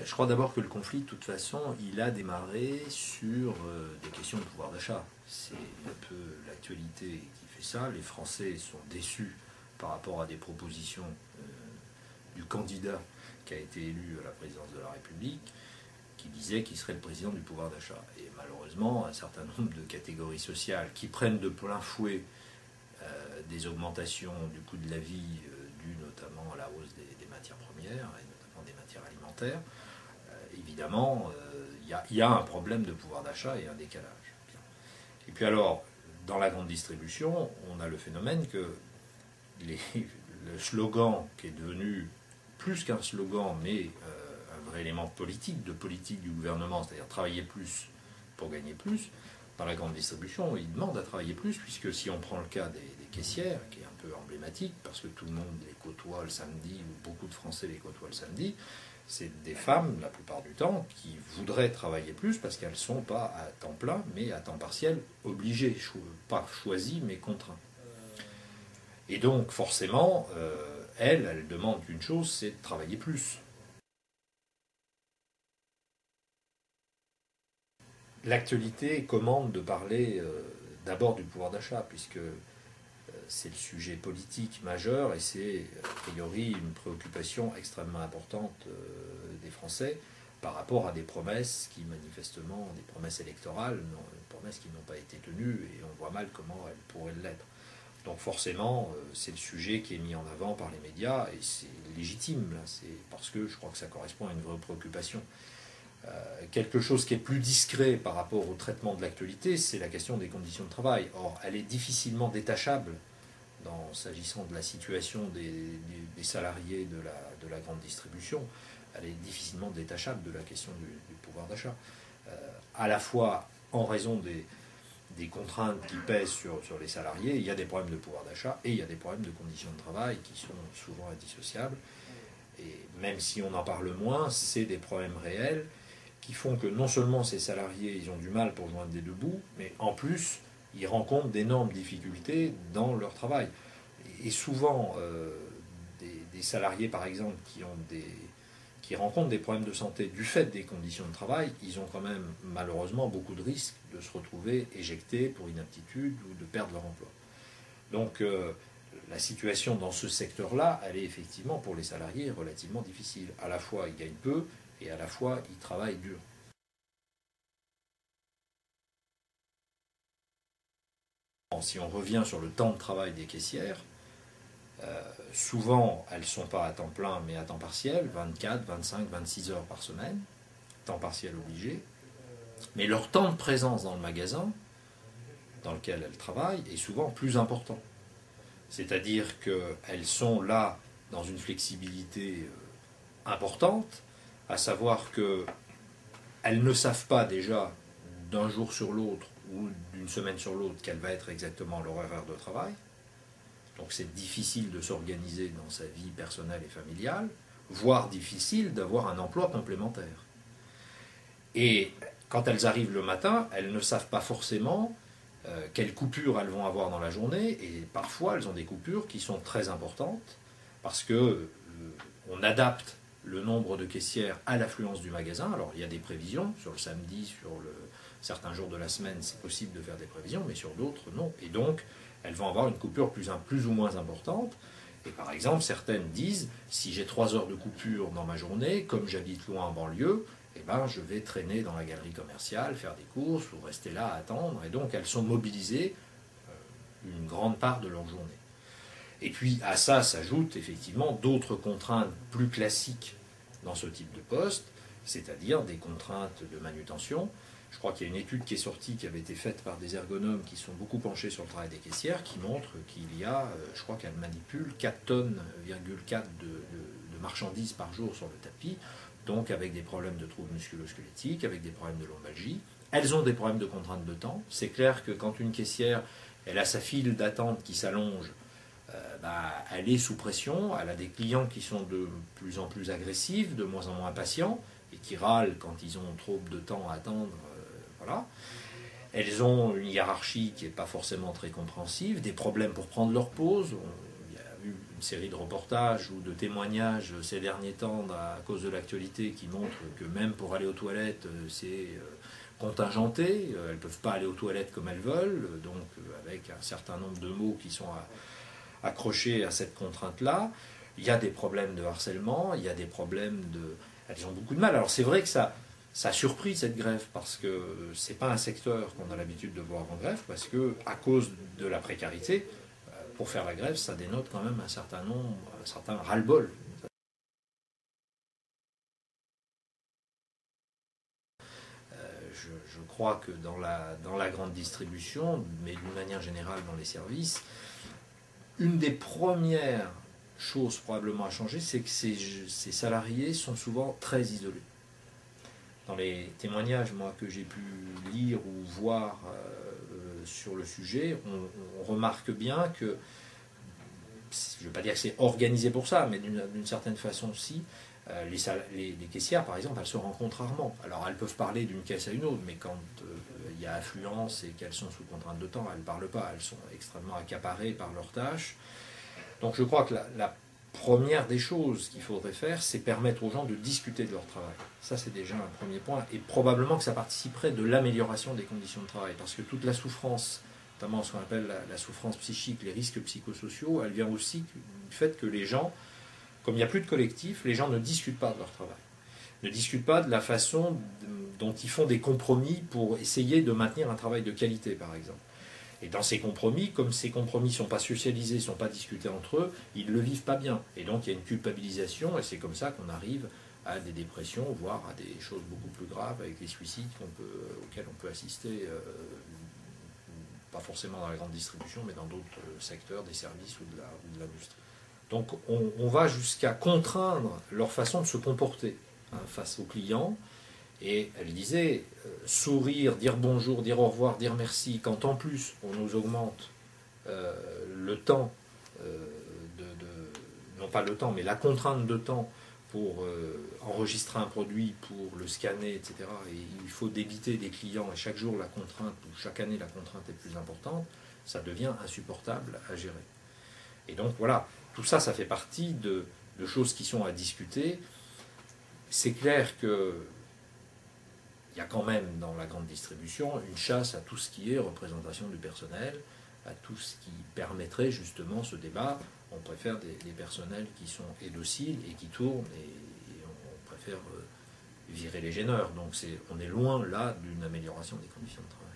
Je crois d'abord que le conflit, de toute façon, il a démarré sur des questions de pouvoir d'achat. C'est un peu l'actualité qui fait ça. Les Français sont déçus par rapport à des propositions du candidat qui a été élu à la présidence de la République, qui disait qu'il serait le président du pouvoir d'achat. Et malheureusement, un certain nombre de catégories sociales qui prennent de plein fouet des augmentations du coût de la vie dues notamment à la hausse des matières premières et notamment des matières alimentaires, évidemment, il y a un problème de pouvoir d'achat et un décalage. Et puis alors, dans la grande distribution, on a le phénomène que le slogan qui est devenu plus qu'un slogan, mais un vrai élément politique, de politique du gouvernement, c'est-à-dire travailler plus pour gagner plus, dans la grande distribution, ils demandent à travailler plus, puisque si on prend le cas des caissières, qui est un peu emblématique, parce que tout le monde les côtoie le samedi, ou beaucoup de Français les côtoient le samedi, c'est des femmes, la plupart du temps, qui voudraient travailler plus parce qu'elles ne sont pas à temps plein, mais à temps partiel, obligées, pas choisies, mais contraintes. Et donc, forcément, elles demandent qu'une chose, c'est de travailler plus. L'actualité commande de parler d'abord du pouvoir d'achat, puisque c'est le sujet politique majeur et c'est a priori une préoccupation extrêmement importante des Français par rapport à des promesses qui manifestement, des promesses électorales, des promesses qui n'ont pas été tenues et on voit mal comment elles pourraient l'être. Donc forcément, c'est le sujet qui est mis en avant par les médias et c'est légitime, là, c'est parce que je crois que ça correspond à une vraie préoccupation. Quelque chose qui est plus discret par rapport au traitement de l'actualité, c'est la question des conditions de travail. Or, elle est difficilement détachable s'agissant de la situation des salariés de la grande distribution, elle est difficilement détachable de la question du pouvoir d'achat. À la fois en raison des contraintes qui pèsent sur les salariés, il y a des problèmes de pouvoir d'achat et il y a des problèmes de conditions de travail qui sont souvent indissociables. Et même si on en parle moins, c'est des problèmes réels qui font que non seulement ces salariés ils ont du mal pour joindre des deux bouts, mais en plus ils rencontrent d'énormes difficultés dans leur travail. Et souvent, des salariés, par exemple, qui rencontrent des problèmes de santé du fait des conditions de travail, ils ont quand même malheureusement beaucoup de risques de se retrouver éjectés pour inaptitude ou de perdre leur emploi. Donc la situation dans ce secteur-là, elle est effectivement pour les salariés relativement difficile. À la fois, ils gagnent peu et à la fois, ils travaillent dur. Si on revient sur le temps de travail des caissières, souvent elles ne sont pas à temps plein mais à temps partiel, 24, 25, 26 heures par semaine, temps partiel obligé. Mais leur temps de présence dans le magasin dans lequel elles travaillent est souvent plus important. C'est-à-dire qu'elles sont là dans une flexibilité importante, à savoir qu'elles ne savent pas déjà d'un jour sur l'autre ou d'une semaine sur l'autre quel va être exactement leur horaire de travail. Donc c'est difficile de s'organiser dans sa vie personnelle et familiale, voire difficile d'avoir un emploi complémentaire. Et quand elles arrivent le matin, elles ne savent pas forcément quelles coupures elles vont avoir dans la journée, et parfois elles ont des coupures qui sont très importantes, parce que on adapte le nombre de caissières à l'affluence du magasin. Alors il y a des prévisions, sur le samedi, sur certains jours de la semaine, c'est possible de faire des prévisions, mais sur d'autres, non. Et donc, elles vont avoir une coupure plus ou moins importante. Et par exemple, certaines disent, si j'ai 3 heures de coupure dans ma journée, comme j'habite loin en banlieue, eh ben, je vais traîner dans la galerie commerciale, faire des courses ou rester là à attendre. Et donc, elles sont mobilisées une grande part de leur journée. Et puis, à ça s'ajoutent effectivement d'autres contraintes plus classiques dans ce type de poste, c'est-à-dire des contraintes de manutention. Je crois qu'il y a une étude qui est sortie, qui avait été faite par des ergonomes qui sont beaucoup penchés sur le travail des caissières, qui montre qu'il y a, je crois qu'elles manipulent 4 tonnes, de marchandises par jour sur le tapis, donc avec des problèmes de troubles musculo-squelettiques, avec des problèmes de lombalgie. Elles ont des problèmes de contraintes de temps. C'est clair que quand une caissière, elle a sa file d'attente qui s'allonge, elle est sous pression, elle a des clients qui sont de plus en plus agressifs, de moins en moins patients, et qui râlent quand ils ont trop de temps à attendre. Voilà. Elles ont une hiérarchie qui n'est pas forcément très compréhensive, des problèmes pour prendre leur pause. Il y a vu une série de reportages ou de témoignages ces derniers temps à cause de l'actualité qui montrent que même pour aller aux toilettes, c'est contingenté. Elles ne peuvent pas aller aux toilettes comme elles veulent, donc avec un certain nombre de mots qui sont accrochés à cette contrainte-là. Il y a des problèmes de harcèlement, il y a des problèmes de... Elles ont beaucoup de mal. Alors c'est vrai que ça a surpris cette grève parce que c'est pas un secteur qu'on a l'habitude de voir en grève parce que à cause de la précarité, pour faire la grève, ça dénote quand même un certain nombre, un certain ras-le-bol. Je crois que dans la grande distribution, mais d'une manière générale dans les services, une des premières choses probablement à changer, c'est que ces salariés sont souvent très isolés. Dans les témoignages moi, que j'ai pu lire ou voir sur le sujet, on remarque bien que, je ne veux pas dire que c'est organisé pour ça, mais d'une certaine façon aussi, les caissières, par exemple, elles se rencontrent rarement. Alors, elles peuvent parler d'une caisse à une autre, mais quand il y a affluence et qu'elles sont sous contrainte de temps, elles ne parlent pas. Elles sont extrêmement accaparées par leurs tâches. Donc, je crois que la première des choses qu'il faudrait faire, c'est permettre aux gens de discuter de leur travail. Ça, c'est déjà un premier point. Et probablement que ça participerait de l'amélioration des conditions de travail. Parce que toute la souffrance, notamment ce qu'on appelle la souffrance psychique, les risques psychosociaux, elle vient aussi du fait que les gens, comme il n'y a plus de collectif, les gens ne discutent pas de leur travail. Ne discutent pas de la façon dont ils font des compromis pour essayer de maintenir un travail de qualité, par exemple. Et dans ces compromis, comme ces compromis ne sont pas socialisés, ne sont pas discutés entre eux, ils ne le vivent pas bien. Et donc il y a une culpabilisation, et c'est comme ça qu'on arrive à des dépressions, voire à des choses beaucoup plus graves, avec les suicides auxquels on peut assister, pas forcément dans la grande distribution, mais dans d'autres secteurs, des services ou de l'industrie. Donc on va jusqu'à contraindre leur façon de se comporter face aux clients. Et elle disait, sourire, dire bonjour, dire au revoir, dire merci, quand en plus on nous augmente le temps, non pas le temps, mais la contrainte de temps pour enregistrer un produit, pour le scanner, etc. Et il faut débiter des clients, et chaque jour la contrainte, ou chaque année la contrainte est plus importante, ça devient insupportable à gérer. Et donc voilà, tout ça, ça fait partie de choses qui sont à discuter. C'est clair que il y a quand même dans la grande distribution une chasse à tout ce qui est représentation du personnel, à tout ce qui permettrait justement ce débat. On préfère des personnels qui sont dociles et qui tournent, et on préfère virer les gêneurs. Donc on est loin là d'une amélioration des conditions de travail.